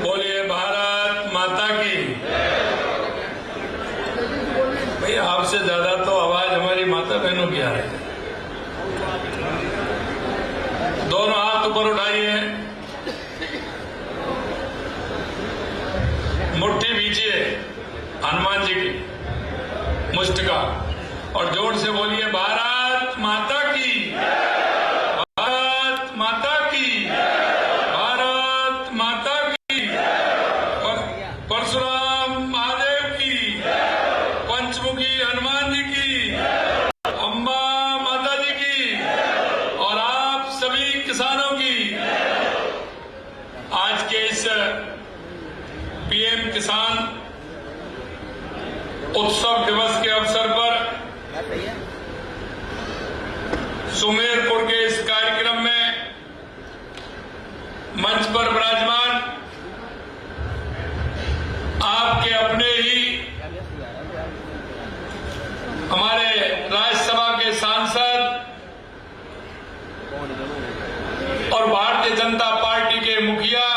बोलिए भारत माता की। भाई आपसे ज्यादा तो आवाज हमारी माता बहनों की आ रही है। दोनों हाथ ऊपर उठाइए, मुट्ठी बीजिए हनुमान जी की मुष्टिका और जोर से बोलिए भारत माता की, भारत माता की, भारत माता की। परशुराम महादेव की, पंचमुखी हनुमान जी की, अम्बा माता जी की और आप सभी किसानों की। आज के इस पीएम किसान उत्सव दिवस के अवसर पर सुमेरपुर के इस कार्यक्रम में मंच पर विराजमान आपके अपने ही हमारे राज्यसभा के सांसद और भारतीय जनता पार्टी के मुखिया,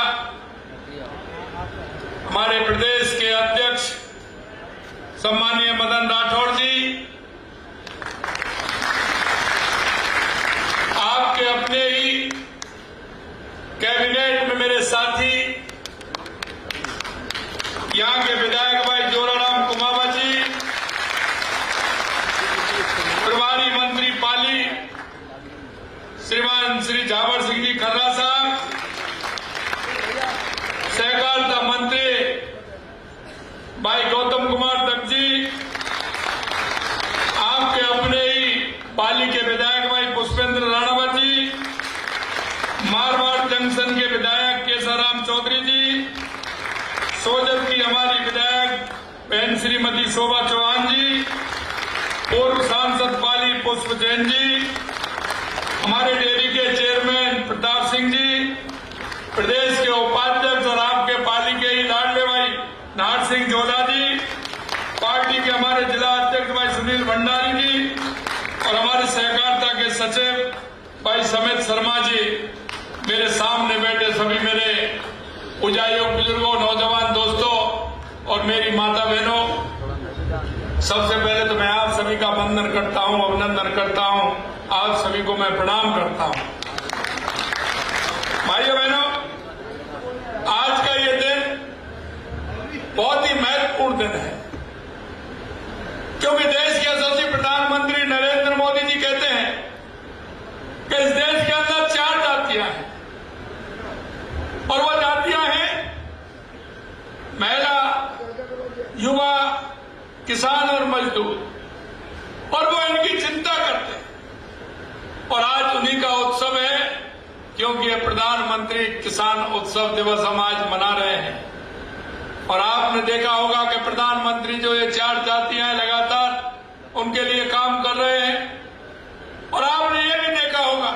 हमारे प्रदेश के अध्यक्ष सम्मानीय मदन राठौड़ जी, आपके अपने ही कैबिनेट में मेरे साथी यहां के विधायक भाई जोराराम कुमावा जी, प्रभारी मंत्री पाली श्रीमान श्री झावर सिंह जी खर्रा साहब, सहकारिता मंत्री भाई गौतम कुमार दत्त जी, आपके अपने ही पाली के विधायक भाई पुष्पेंद्र राणावत जी, मारवाड़ जंक्शन के विधायक केशवराम चौधरी जी, सोजत की हमारी विधायक बहन श्रीमती शोभा चौहान जी, पूर्व सांसद पाली पुष्प जैन जी, हमारे डेयरी के चेयरमैन प्रताप सिंह जी, प्रदेश के उपाध्यक्ष और आपके पाली के ही लाडले भाई नाहर सिंह जोधा जी, पार्टी के हमारे जिला अध्यक्ष भाई सुनील भंडारी जी और हमारे सहकारिता के सचिव भाई समित शर्मा जी, मेरे सामने बैठे सभी मेरे पूजायोग बुजुर्गों, नौजवान दोस्तों और मेरी माता बहनों, सबसे पहले तो मैं आप सभी का वंदन करता हूं, अभिनंदन करता हूं, आप सभी को मैं प्रणाम करता हूं। भाइयों बहनों, आज का ये दिन बहुत ही महत्वपूर्ण दिन है, क्योंकि देश के यशस्वी प्रधानमंत्री नरेंद्र मोदी जी कहते हैं कि इस देश के अंदर 4 जातियां हैं और वो जातियां हैं महिला, युवा, किसान और मजदूर, और वो इनकी चिंता करते हैं। और आज उन्हीं का उत्सव है, क्योंकि ये प्रधानमंत्री किसान उत्सव दिवस हम आज मना रहे हैं। और आपने देखा होगा कि प्रधानमंत्री जो ये 4 जातियां हैं लगातार उनके लिए काम कर रहे हैं। और आपने ये भी देखा होगा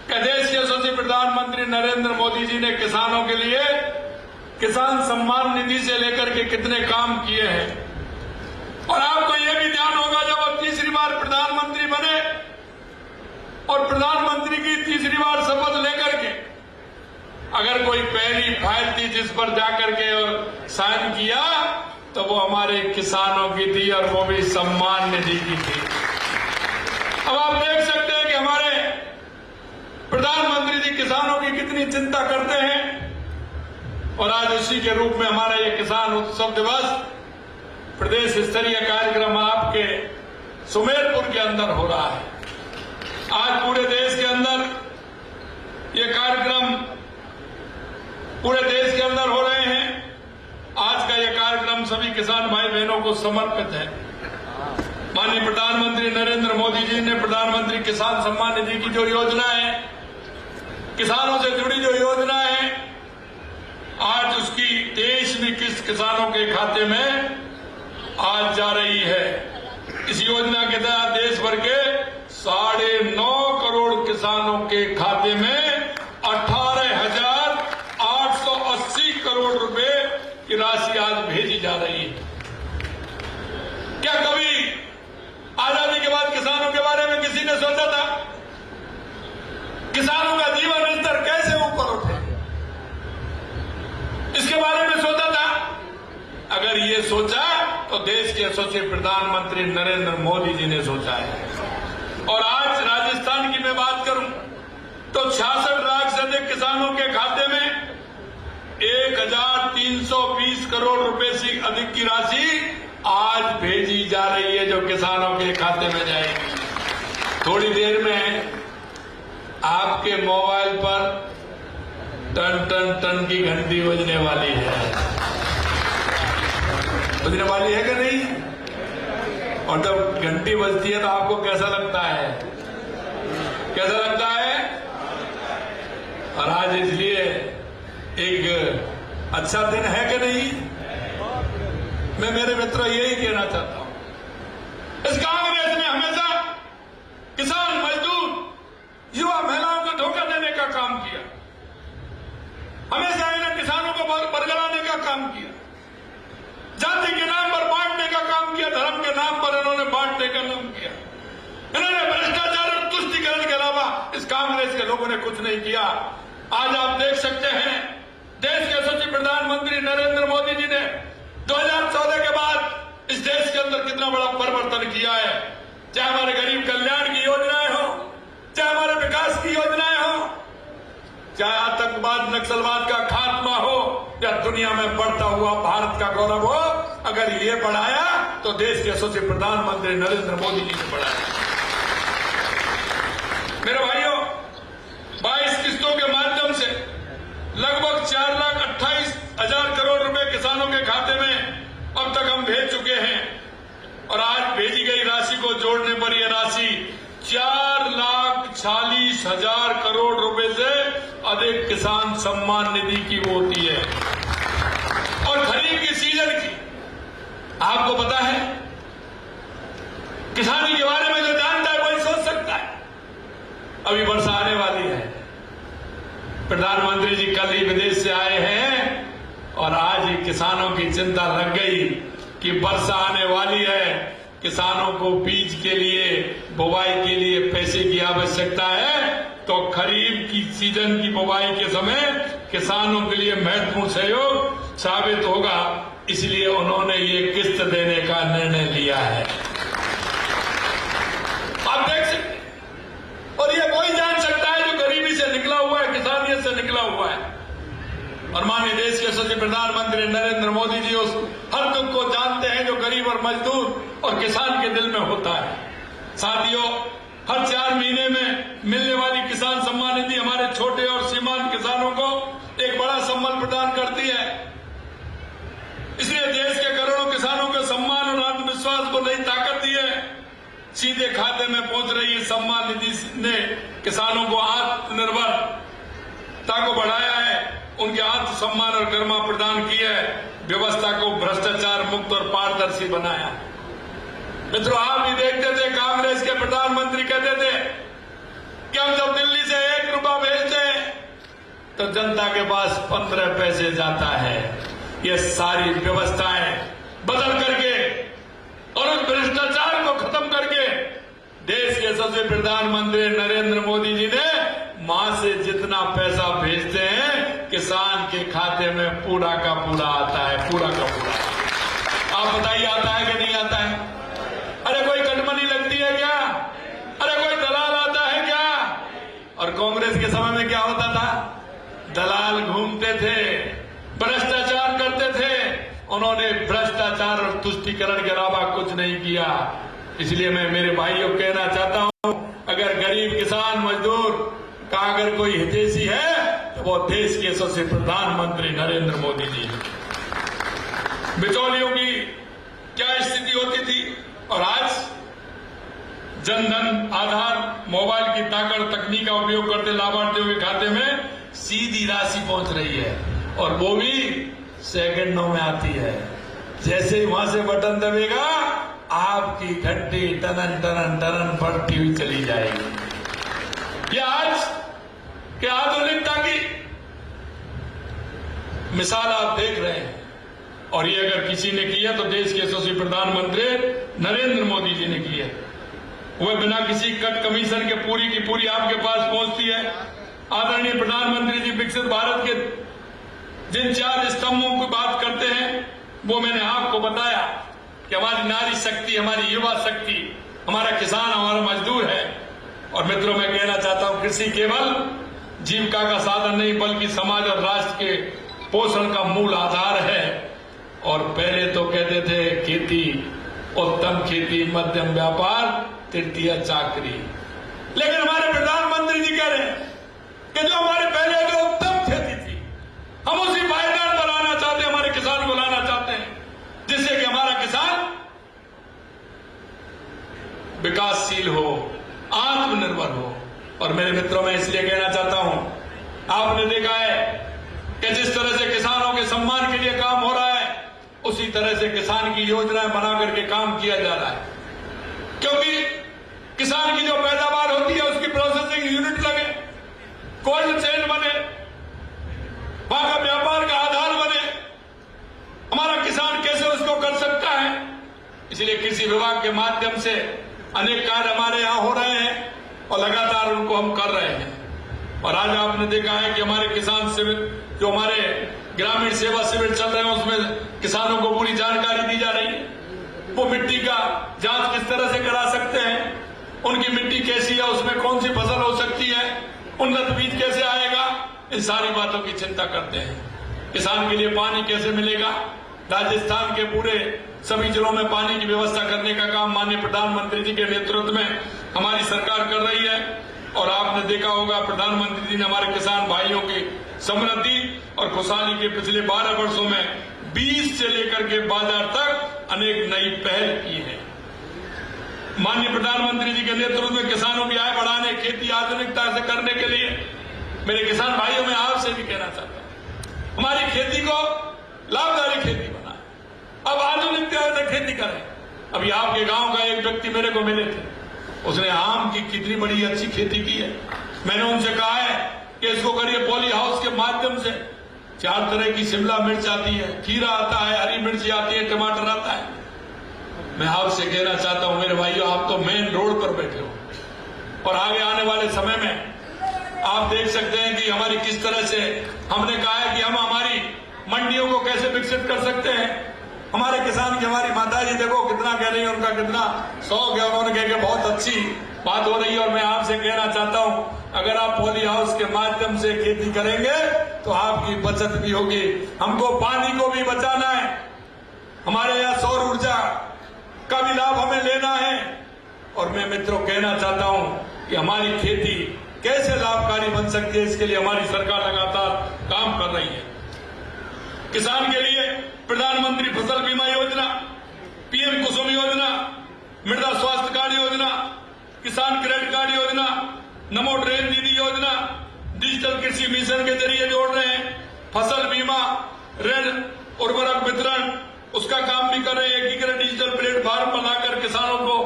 कि देश के यशस्वी प्रधानमंत्री नरेंद्र मोदी जी ने किसानों के लिए किसान सम्मान निधि से लेकर के कितने काम किए हैं। और आपको ये भी ध्यान होगा, जब अब तीसरी बार प्रधानमंत्री बने और प्रधानमंत्री की तीसरी बार शपथ लेकर के अगर कोई पहली फाइल थी जिस पर जाकर के और साइन किया तो वो हमारे किसानों की थी, और वो भी सम्मान निधि की थी। अब आप देख सकते हैं कि हमारे प्रधानमंत्री जी किसानों की कितनी चिंता करते हैं। और आज उसी के रूप में हमारा ये किसान उत्सव दिवस प्रदेश स्तरीय कार्यक्रम आपके सुमेरपुर के अंदर हो रहा है। आज पूरे देश के अंदर ये कार्यक्रम पूरे देश के अंदर हो रहे हैं। आज का ये कार्यक्रम सभी किसान भाई बहनों को समर्पित है। माननीय प्रधानमंत्री नरेंद्र मोदी जी ने प्रधानमंत्री किसान सम्मान निधि की जो योजना है, किसानों से जुड़ी जो योजना है, आज उसकी 23वीं किस्त किसानों के खाते में आज जा रही है। इस योजना के तहत देश भर के 9.5 करोड़ किसानों के खाते में 18,880 करोड़ रुपए की राशि आज भेजी जा रही है। क्या कभी आजादी के बाद किसानों के बारे में किसी ने सोचा था? तो देश के यशस्वी प्रधानमंत्री नरेंद्र मोदी जी ने सोचा है। और आज राजस्थान की मैं बात करूं तो 66 लाख से अधिक किसानों के खाते में 1320 करोड़ रुपए से अधिक की राशि आज भेजी जा रही है, जो किसानों के खाते में जाएगी। थोड़ी देर में आपके मोबाइल पर टन टन टन की घंटी बजने वाली है। बजने वाली है कि नहीं? और जब घंटी बजती है तो आपको कैसा लगता है? कैसा लगता है? और आज इसलिए एक अच्छा दिन है कि नहीं? मैं मेरे मित्रों यही कहना चाहता हूं। इस कांग्रेस ने हमेशा किसान, मजदूर, युवा, महिलाओं को धोखा देने का काम किया। हमेशा इन्हें किसानों को बरगलाने का काम किया, जाति के नाम पर बांटने का काम किया, धर्म के नाम पर इन्होंने बांटने का काम किया। इन्होंने भ्रष्टाचार और तुष्टीकरण के अलावा इस कांग्रेस के लोगों ने कुछ नहीं किया। आज आप देख सकते हैं देश के यशस्वी प्रधानमंत्री नरेंद्र मोदी जी ने 2014 के बाद इस देश के अंदर कितना बड़ा परिवर्तन किया है। चाहे हमारे गरीब कल्याण की योजनाएं हो, चाहे हमारे विकास की योजनाएं हो, चाहे आतंकवाद नक्सलवाद का खात्मा हो, या दुनिया में बढ़ता हुआ भारत का गौरव हो, अगर ये बढ़ाया तो देश के यशस्वी प्रधानमंत्री नरेंद्र मोदी जी ने बढ़ाया। मेरे भाइयों, 22 किस्तों के माध्यम से लगभग 4,28,000 करोड़ रुपए किसानों के खाते में अब तक हम भेज चुके हैं। और आज भेजी गई राशि को जोड़ने पर यह राशि 4,40,000 करोड़ रुपए से अधिक किसान सम्मान निधि की होती है। और खरीफ की सीजन की आपको पता है, किसानी के बारे में जो जानता है वही सोच सकता है। अभी वर्षा आने वाली है। प्रधानमंत्री जी कल ही विदेश से आए हैं और आज ही किसानों की चिंता लग गई कि वर्षा आने वाली है, किसानों को बीज के लिए, बुवाई के लिए पैसे की आवश्यकता है, तो खरीफ की सीजन की बुवाई के समय किसानों के लिए महत्वपूर्ण सहयोग साबित होगा। इसलिए उन्होंने ये किस्त देने का निर्णय लिया है। आप देख सकते, और ये कोई जान सकता है जो गरीबी से निकला हुआ है, किसानियत से निकला हुआ है। और माननीय देश के यशस्वी प्रधानमंत्री नरेंद्र मोदी जी उस हर दुख को जानते हैं जो गरीब और मजदूर और किसान के दिल में होता है। साथियों, हर 4 महीने में मिलने वाली किसान सम्मान निधि हमारे छोटे और सीमांत किसानों को एक बड़ा सम्मान प्रदान करती है। इसलिए देश के करोड़ों किसानों के सम्मान और आत्मविश्वास को नई ताकत दी है। सीधे खाते में पहुंच रही है सम्मान निधि ने किसानों को आत्मनिर्भरता को बढ़ाया है, उनके आत्म सम्मान और गरिमा प्रदान की है, व्यवस्था को भ्रष्टाचार मुक्त और पारदर्शी बनाया। मित्रों, आप भी देखते थे कांग्रेस के प्रधानमंत्री कहते थे कि हम जब दिल्ली से 1 रुपया भेजते हैं तो जनता के पास 15 पैसे जाता है। ये सारी व्यवस्थाएं बदल करके और उस भ्रष्टाचार को खत्म करके देश के यशस्वी प्रधानमंत्री नरेंद्र मोदी जी ने मां से जितना पैसा भेजते हैं किसान के खाते में पूरा का पूरा आता है, पूरा का पूरा। आप बताइए, आता है कि नहीं आता है? अरे कोई कटमनी लगती है क्या? अरे कोई दलाल आता है क्या? और कांग्रेस के समय में क्या होता था? दलाल घूमते थे, भ्रष्टाचार करते थे। उन्होंने भ्रष्टाचार और तुष्टीकरण के अलावा कुछ नहीं किया। इसलिए मैं मेरे भाइयों को कहना चाहता हूं, अगर गरीब किसान मजदूर का अगर कोई हितैषी है तो वो देश के यशस्वी प्रधानमंत्री नरेंद्र मोदी जी। बिचौलियों की क्या स्थिति होती थी और आज जनधन आधार मोबाइल की ताकत तकनीक का उपयोग करते लाभार्थियों के खाते में सीधी राशि पहुंच रही है और वो भी सेकंडों में आती है। जैसे ही वहां से बटन दबेगा आपकी घंटी टनन टनन टनन बढ़ती हुई चली जाएगी। ये आज के आधुनिकता की मिसाल आप देख रहे हैं और ये अगर किसी ने किया तो देश के यशस्वी प्रधानमंत्री नरेंद्र मोदी जी ने किया। वह बिना किसी कट कमीशन के पूरी की पूरी आपके पास पहुंचती है। आदरणीय प्रधानमंत्री जी विकसित भारत के जिन 4 स्तंभों की बात करते हैं वो मैंने आपको बताया। कि हमारी नारी शक्ति, हमारी युवा शक्ति, हमारा किसान, हमारा मजदूर है। और मित्रों, मैं कहना चाहता हूं, कृषि केवल जीविका का साधन नहीं बल्कि समाज और राष्ट्र के पोषण का मूल आधार है। और पहले तो कहते थे खेती, उत्तम खेती, मध्यम व्यापार, तृतीय चाकरी। लेकिन हमारे प्रधानमंत्री जी कह रहे हैं कि जो हमारे पहले जो उत्तम खेती थी, हम उसी पायदान पर लाना चाहते हैं, हमारे किसान को लाना चाहते हैं, जिससे कि हमारा किसान विकासशील हो, आत्मनिर्भर हो। और मेरे मित्रों, मैं इसलिए कहना चाहता हूं, आपने देखा है कि जिस तरह से किसानों के सम्मान के लिए काम हो रहा है, उसी तरह से किसान की योजनाएं बना करके काम किया जा रहा है। क्योंकि किसान की जो पैदावार होती है उसकी प्रोसेसिंग यूनिट लगे, कोल्ड चेन बने, वहां का व्यापार का आधार बने, हमारा किसान कैसे उसको कर सकता है। इसलिए कृषि विभाग के माध्यम से अनेक कार्य हमारे यहां हो रहे हैं और लगातार उनको हम कर रहे हैं। और आज आपने देखा है कि हमारे किसान शिविर, जो हमारे ग्रामीण सेवा शिविर चल रहे हैं, उसमें किसानों को पूरी जानकारी दी जा रही है। वो मिट्टी का जांच किस तरह से करा सकते हैं, उनकी मिट्टी कैसी है, उसमें कौन सी फसल हो सकती है, उन्नत बीज कैसे आएगा, इन सारी बातों की चिंता करते हैं। किसान के लिए पानी कैसे मिलेगा, राजस्थान के पूरे सभी जिलों में पानी की व्यवस्था करने का काम माननीय प्रधानमंत्री जी के नेतृत्व में हमारी सरकार कर रही है। और आपने देखा होगा, प्रधानमंत्री जी ने हमारे किसान भाइयों की समृद्धि और खुशहाली के पिछले 12 वर्षों में बीज से लेकर के बाजार तक अनेक नई पहल की है। माननीय प्रधानमंत्री जी के नेतृत्व में किसानों की आय बढ़ाने, खेती आधुनिकता से करने के लिए मेरे किसान भाइयों में आपसे भी कहना चाहता हूं, हमारी खेती को लाभकारी खेती बनाए, अब आधुनिकता से खेती करें। अभी आपके गांव का एक व्यक्ति मेरे को मिले थे, उसने आम की कितनी बड़ी अच्छी खेती की है। मैंने उनसे कहा है कि इसको करिए पॉली हाउस के माध्यम से। 4 तरह की शिमला मिर्च आती है, खीरा आता है, हरी मिर्ची आती है, टमाटर आता है। मैं आपसे कहना चाहता हूं मेरे भाइयों, आप तो मेन रोड पर बैठे हो और आगे आने वाले समय में आप देख सकते हैं कि हमारी किस तरह से हमने कहा है कि हम हमारी मंडियों को कैसे विकसित कर सकते हैं। हमारे किसान की हमारी माता जी देखो कितना कह रही है, उनका कितना शौक है, उन्होंने कह के बहुत अच्छी बात हो रही है। और मैं आपसे कहना चाहता हूं, अगर आप पॉली हाउस के माध्यम से खेती करेंगे तो आपकी बचत भी होगी। हमको पानी को भी बचाना है, हमारे यहाँ सौर ऊर्जा का भी लाभ हमें लेना है। और मैं मित्रों कहना चाहता हूं कि हमारी खेती कैसे लाभकारी बन सकती है, इसके लिए हमारी सरकार लगातार काम कर रही है। किसान के लिए प्रधानमंत्री फसल बीमा योजना, पीएम कुसुम योजना, मृदा स्वास्थ्य कार्ड योजना, किसान क्रेडिट कार्ड योजना, नमो ड्रेन दीदी योजना, डिजिटल कृषि मिशन के जरिए जोड़ रहे हैं, फसल बीमा, ऋण, उर्वरक वितरण, उसका काम भी कर रहे हैं। एकीकृत डिजिटल प्लेटफॉर्म बनाकर किसानों को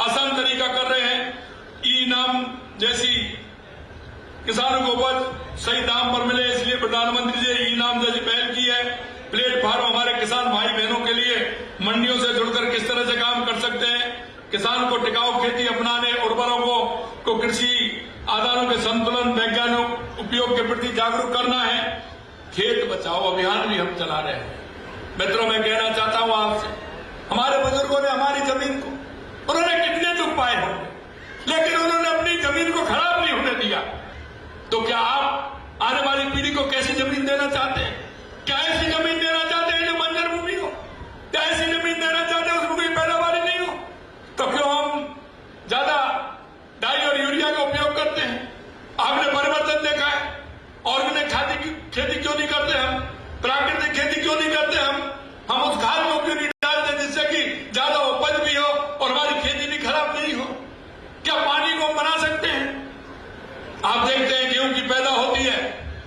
आसान तरीका कर रहे हैं। ई नाम जैसी किसानों को उपज सही दाम पर मिले, इसलिए प्रधानमंत्री जी ई नाम जैसी पहल की है। प्लेटफॉर्म हमारे किसान भाई बहनों के लिए मंडियों से जुड़कर किस तरह से काम कर सकते हैं, किसान को टिकाऊ खेती अपनाने, उर्वरकों को कृषि आधारों के संतुलन, वैज्ञानिक उपयोग के प्रति जागरूक करना है। खेत बचाओ अभियान भी हम चला रहे हैं। मित्रों, मैं कहना चाहता हूं आपसे, हमारे बुजुर्गों ने हमारी जमीन को, उन्होंने कितने दुख पाए होंगे, लेकिन उन्होंने अपनी जमीन को खराब नहीं होने दिया। तो क्या आप आने वाली पीढ़ी को कैसी जमीन देना चाहते हैं? क्या ऐसी जमीन देना चाहते हैं जो बंजर भूमि हो? क्या ऐसी जमीन देना चाहते हैं उसमें कोई पैदावार नहीं हो? तो क्यों हम ज्यादा डाई और यूरिया का उपयोग करते हैं? आपने परिवर्तन देखा है, ऑर्गेनिक खेती क्यों नहीं करते हम? प्राकृतिक खेती क्यों नहीं करते हम उस खाद को क्यों नहीं डालते जिससे कि ज्यादा उपज भी हो और हमारी खेती भी खराब नहीं हो? क्या पानी को बना सकते हैं? आप देखते हैं गेहूं की पैदा होती है,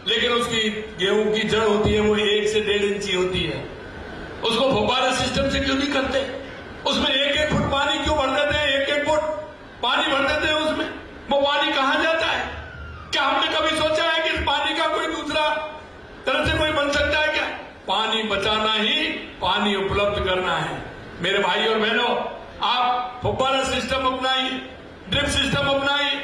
लेकिन उसकी गेहूं की जड़ होती है वो 1 से 1.5 इंची होती है। उसको फव्वारा सिस्टम से क्यों नहीं करते? उसमें 1-1 फुट पानी क्यों भर देते हैं? 1-1 फुट पानी भर देते हैं उसमें, वो पानी कहां जाता है? क्या हमने कभी सोचा है कि इस पानी का कोई दूसरा तरह से कोई बन सकता है क्या? पानी बचाना ही पानी उपलब्ध करना है। मेरे भाई और बहनों, आप फव्वारा सिस्टम अपनाइए, ड्रिप सिस्टम अपनाइए।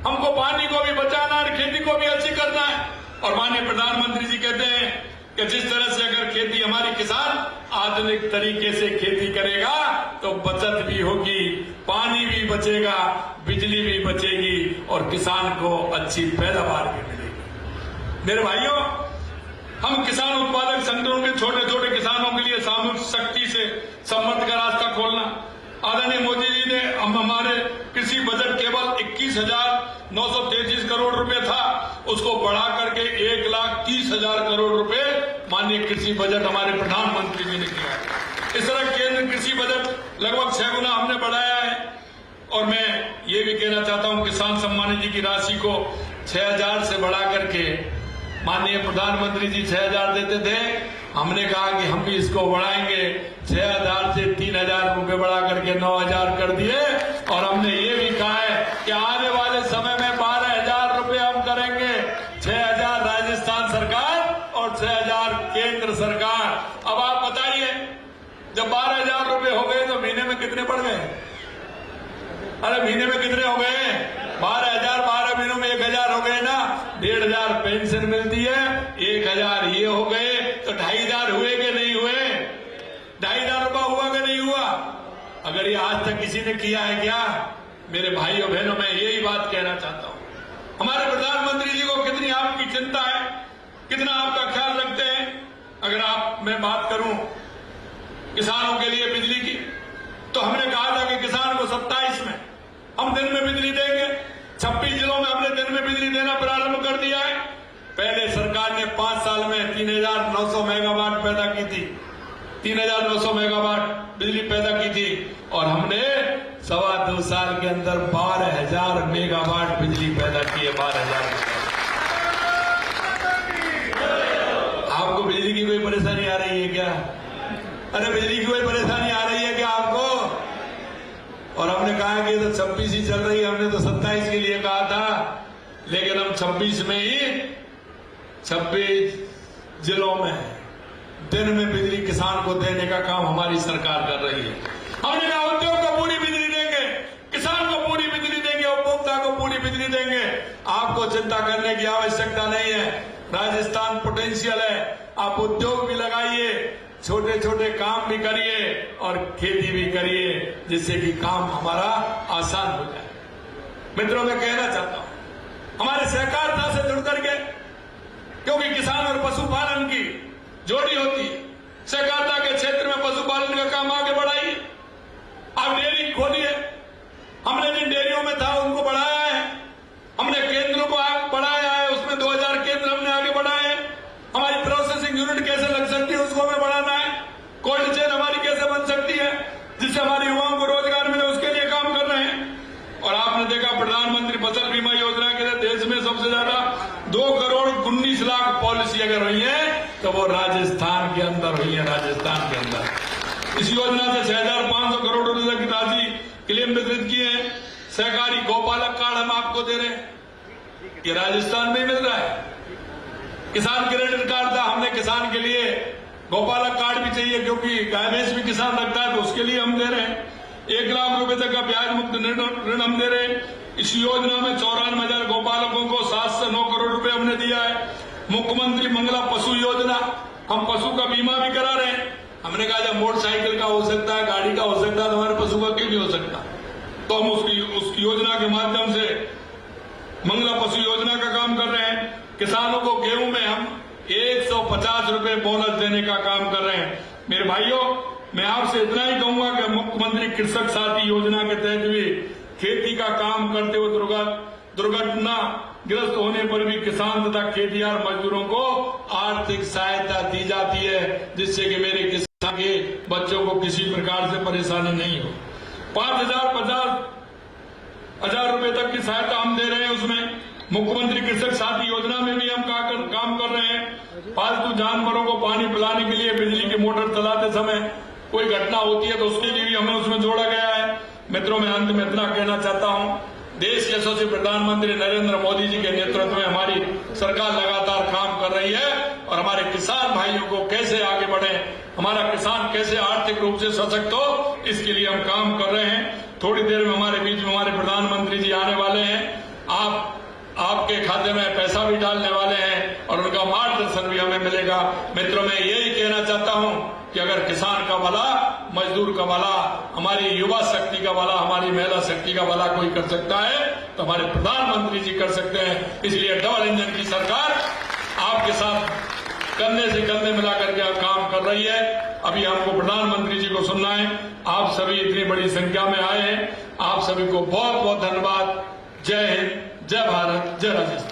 हमको पानी को भी बचाना है, खेती को भी अच्छी करना है। और माननीय प्रधानमंत्री जी कहते हैं कि कि जिस तरह से अगर खेती हमारी किसान आधुनिक तरीके से खेती करेगा तो बचत भी होगी, पानी भी बचेगा, बिजली भी बचेगी और किसान को अच्छी पैदावार भी मिलेगी। मेरे भाइयों, हम किसान उत्पादक संगठनों के छोटे छोटे किसानों के लिए सामूहिक शक्ति से संपर्क का रास्ता खोलना। आदरणीय मोदी जी ने हमारे कृषि बजट केवल 21,933 करोड़ रुपए था, उसको बढ़ा करके 1,30,000 करोड़ रुपए माननीय कृषि बजट हमारे प्रधानमंत्री जी ने किया है। इस तरह केंद्र कृषि बजट लगभग 6 गुना हमने बढ़ाया है। और मैं ये भी कहना चाहता हूं, किसान सम्मान निधि की राशि को 6,000 से बढ़ा करके माननीय प्रधानमंत्री जी 6,000 देते थे, हमने कहा कि हम भी इसको बढ़ाएंगे, 6,000 से 3,000 रुपए बढ़ा करके 9,000 कर दिए। और हमने ये भी कहा है कि आने वाले समय में 12,000 रुपए हम करेंगे, 6,000 राजस्थान सरकार और 6,000 केंद्र सरकार। अब आप बताइए, जब 12,000 रुपए हो गए तो महीने में कितने पड़ गए? अरे महीने में कितने हो गए? 12,000, 12 महीनों में 1,000 हो गए ना। 1,500 पेंशन मिलती है, 1,000 ये हो गए, तो 2,500 हुए कि नहीं हुए? 2,500 रुपया हुआ कि नहीं हुआ? अगर ये आज तक किसी ने किया है क्या? मेरे भाइयों बहनों, मैं यही बात कहना चाहता हूं, हमारे प्रधानमंत्री जी को कितनी आपकी चिंता है, कितना आपका ख्याल रखते हैं। अगर मैं बात करूं किसानों के लिए बिजली की, तो हमने कहा था कि किसान को 27 में हम दिन में बिजली देंगे। 26 जिलों में हमने दिन में बिजली देना प्रारंभ कर दिया है। पहले सरकार ने 5 साल में 3,900 मेगावाट पैदा की थी, 3,900 मेगावाट बिजली पैदा की थी, और हमने 2.25 साल के अंदर 12,000 मेगावाट बिजली पैदा की है। 12,000। आपको बिजली की कोई परेशानी आ रही है क्या? अरे बिजली की कोई परेशानी आ रही है क्या आपको? और हमने कहा कि तो 26 ही चल रही है, हमने तो 27 के लिए कहा था, लेकिन हम 26 में ही 26 जिलों में दिन में बिजली किसान को देने का काम हमारी सरकार कर रही है। हमने कहा उद्योग को पूरी बिजली देंगे, किसान को पूरी बिजली देंगे, उपभोक्ता को पूरी बिजली देंगे। आपको चिंता करने की आवश्यकता नहीं है। राजस्थान पोटेंशियल है, आप उद्योग भी लगाइए, छोटे छोटे काम भी करिए और खेती भी करिए, जिससे कि काम हमारा आसान हो जाए। मित्रों, मैं कहना चाहता हूं, हमारे सहकारिता से जुड़ करके, क्योंकि किसान और पशुपालन की जोड़ी होती है, सहकारिता के क्षेत्र में पशुपालन का काम आगे बढ़ाइए। आप डेयरी खोलिए, हमने जिन डेयरियों में था उनको बढ़ाया है, हमने केंद्रों को आगे बढ़ाया है, उसमें 2,000 केंद्र हमने आगे बढ़ाए हैं। हमारी प्रोसेसिंग यूनिट कैसे लग सकती है उसको हमें बढ़ाना है। कोल्ड चेन हमारी कैसे बन सकती है जिससे हमारे युवाओं को रोजगार मिले, उसके लिए काम कर रहे हैं। और आपने देखा प्रधानमंत्री फसल बीमा योजना के लिए देश में सबसे ज्यादा 2,19,00,000 पॉलिसी अगर हुई है तो वो राजस्थान के अंदर हुई है, राजस्थान के अंदर। इस योजना से 6,500 करोड़ रुपए की राशि क्लेम वितरित किए हैं। सहकारी गौपालक कार्ड हम आपको दे रहे हैं, ये राजस्थान में मिल रहा है। किसान क्रेडिट कार्ड था, हमने किसान के लिए गौपालक कार्ड भी चाहिए, क्योंकि गाय भैंस भी किसान रखता है, तो उसके लिए हम दे रहे हैं। 1 लाख रुपए तक का ब्याज मुक्त ऋण हम दे रहे हैं। इस योजना में 54,000 गौपालकों को 7 से 9 करोड़ रुपए हमने दिया है। मुख्यमंत्री मंगला पशु योजना, हम पशु का बीमा भी करा रहे हैं। हमने कहा जब मोटरसाइकिल का हो सकता है, गाड़ी का हो सकता है, तो हमारे पशु का क्यों नहीं हो सकता? तो हम उस योजना के माध्यम से मंगला पशु योजना का काम कर रहे हैं। किसानों को गेहूं में हम 150 रुपए बोनस देने का काम कर रहे हैं। मेरे भाइयों, मैं आपसे इतना ही कहूंगा कि मुख्यमंत्री कृषक साथी योजना के तहत भी खेती का काम करते हुए दुर्घटना ग्रस्त होने पर भी किसान तथा खेतिहर मजदूरों को आर्थिक सहायता दी जाती है, जिससे कि मेरे किसान के बच्चों को किसी प्रकार से परेशानी नहीं हो। 5,000 रुपए तक की सहायता हम दे रहे हैं। उसमें मुख्यमंत्री कृषक साथी योजना में भी हम काम कर रहे हैं। पालतू जानवरों को पानी पिलाने के लिए बिजली की मोटर चलाते समय कोई घटना होती है तो उसके लिए भी हमें उसमें जोड़ा गया है। मित्रों, मैं अंत में इतना कहना चाहता हूं, देश के यशस्वी प्रधानमंत्री नरेंद्र मोदी जी के नेतृत्व में हमारी सरकार लगातार काम कर रही है और हमारे किसान भाइयों को कैसे आगे बढ़े, हमारा किसान कैसे आर्थिक रूप से सशक्त हो, इसके लिए हम काम कर रहे हैं। थोड़ी देर में हमारे बीच में हमारे प्रधानमंत्री जी आने वाले हैं। आपके खाते में पैसा भी डालने वाले हैं और उनका मार्गदर्शन भी हमें मिलेगा। मित्रों, मैं यही कहना चाहता हूं कि अगर किसान का भला, मजदूर का भला, हमारी युवा शक्ति का भला, हमारी महिला शक्ति का भला कोई कर सकता है तो हमारे प्रधानमंत्री जी कर सकते हैं। इसलिए डबल इंजन की सरकार आपके साथ कंधे से कंधे मिलाकर के काम कर रही है। अभी आपको प्रधानमंत्री जी को सुनना है। आप सभी इतनी बड़ी संख्या में आए हैं, आप सभी को बहुत बहुत धन्यवाद। जय हिंद, जय भारत, जय राजस्थान।